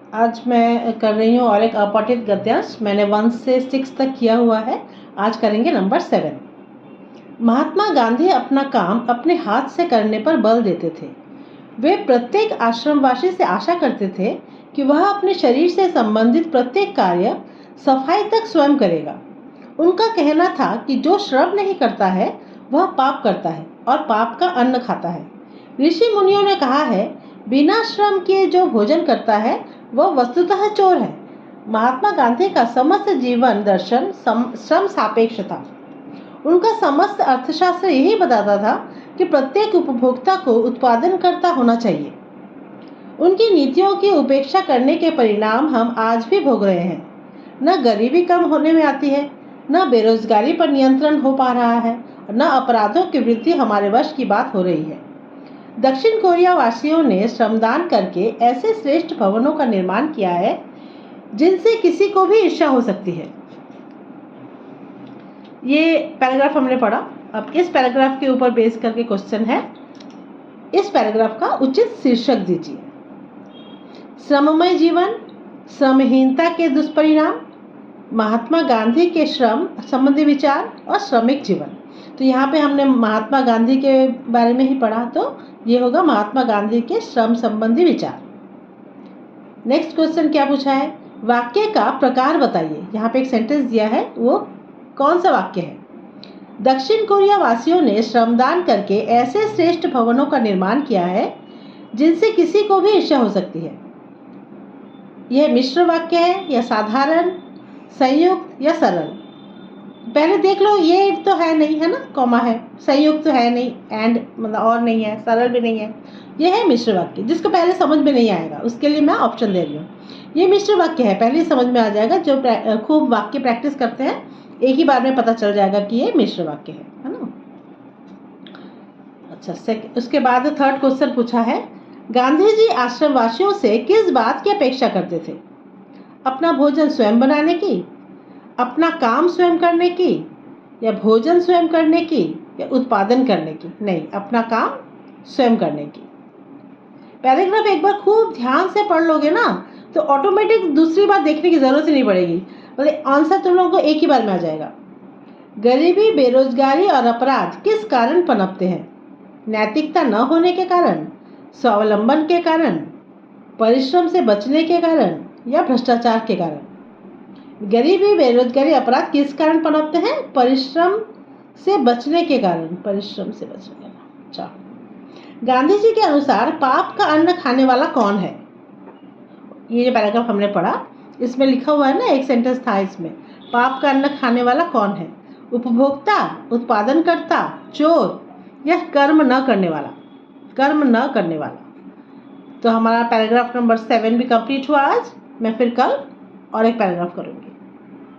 आज मैं कर रही हूँ और एक अपठित गद्यांश। मैंने 1 से 6 तक किया हुआ है। आज करेंगे नंबर 7। महात्मा गांधी अपना काम अपने हाथ से करने पर बल देते थे। वे प्रत्येक आश्रमवासी से आशा करते थे कि वह अपने शरीर से संबंधित प्रत्येक कार्य, सफाई तक स्वयं करेगा। उनका कहना था कि जो श्रम नहीं करता है वह पाप करता है और पाप का अन्न खाता है। ऋषि मुनियों ने कहा है, बिना श्रम किए जो भोजन करता है वह वस्तुतः चोर है। महात्मा गांधी का समस्त जीवन दर्शन श्रम सापेक्ष था। उनका समस्त अर्थशास्त्र यही बताता था कि प्रत्येक उपभोक्ता को उत्पादनकर्ता होना चाहिए। उनकी नीतियों की उपेक्षा करने के परिणाम हम आज भी भोग रहे हैं। न गरीबी कम होने में आती है, न बेरोजगारी पर नियंत्रण हो पा रहा है, न अपराधों की वृद्धि हमारे वश की बात हो रही है। दक्षिण कोरिया वासियों ने श्रमदान करके ऐसे श्रेष्ठ भवनों का निर्माण किया है जिनसे किसी को भी ईर्ष्या हो सकती है। ये पैराग्राफ हमने पढ़ा। अब इस पैराग्राफ के ऊपर बेस करके क्वेश्चन है, इस पैराग्राफ का उचित शीर्षक दीजिए। श्रममय जीवन, श्रमहीनता के दुष्परिणाम, महात्मा गांधी के श्रम संबंधी विचार और श्रमिक जीवन। तो यहाँ पे हमने महात्मा गांधी के बारे में ही पढ़ा, तो ये होगा महात्मा गांधी के श्रम संबंधी विचार। नेक्स्ट क्वेश्चन क्या पूछा है, वाक्य का प्रकार बताइए। यहाँ पे एक सेंटेंस दिया है, वो कौन सा वाक्य है। दक्षिण कोरिया वासियों ने श्रमदान करके ऐसे श्रेष्ठ भवनों का निर्माण किया है जिनसे किसी को भी ईर्ष्या हो सकती है। यह मिश्र वाक्य है या साधारण, संयुक्त या सरल। पहले देख लो, ये तो है नहीं, है ना, कॉमा है, संयुक्त तो है नहीं, एंड मतलब और नहीं है, सरल भी नहीं है। यह है मिश्र वाक्य। जिसको पहले समझ में नहीं आएगा उसके लिए मैं ऑप्शन दे रही हूँ। ये मिश्र वाक्य है, पहले समझ में आ जाएगा। जो खूब वाक्य प्रैक्टिस करते हैं एक ही बार में पता चल जाएगा कि ये मिश्र वाक्य है ना। अच्छा, उसके बाद थर्ड क्वेश्चन पूछा है, गांधी जी आश्रमवासियों से किस बात की अपेक्षा करते थे। अपना भोजन स्वयं बनाने की, अपना काम स्वयं करने की, या भोजन स्वयं करने की, या उत्पादन करने की। नहीं, अपना काम स्वयं करने की। पैराग्राफ एक बार खूब ध्यान से पढ़ लोगे ना तो ऑटोमेटिक दूसरी बार देखने की जरूरत ही नहीं पड़ेगी, मतलब आंसर तुम लोगों को एक ही बार में आ जाएगा। गरीबी, बेरोजगारी और अपराध किस कारण पनपते हैं। नैतिकता न होने के कारण, स्वावलंबन के कारण, परिश्रम से बचने के कारण, या भ्रष्टाचार के कारण। गरीबी, बेरोजगारी, अपराध किस कारण पनपते हैं। परिश्रम से बचने के कारण, परिश्रम से बचने के कारण। अच्छा, गांधी जी के अनुसार पाप का अन्न खाने वाला कौन है। ये जो पैराग्राफ हमने पढ़ा इसमें लिखा हुआ है ना, एक सेंटेंस था इसमें, पाप का अन्न खाने वाला कौन है। उपभोक्ता, उत्पादनकर्ता, चोर, या कर्म न करने वाला। कर्म न करने वाला। तो हमारा पैराग्राफ नंबर 7 भी कंप्लीट हुआ आज। मैं फिर कल और एक पैराग्राफ करूँगी।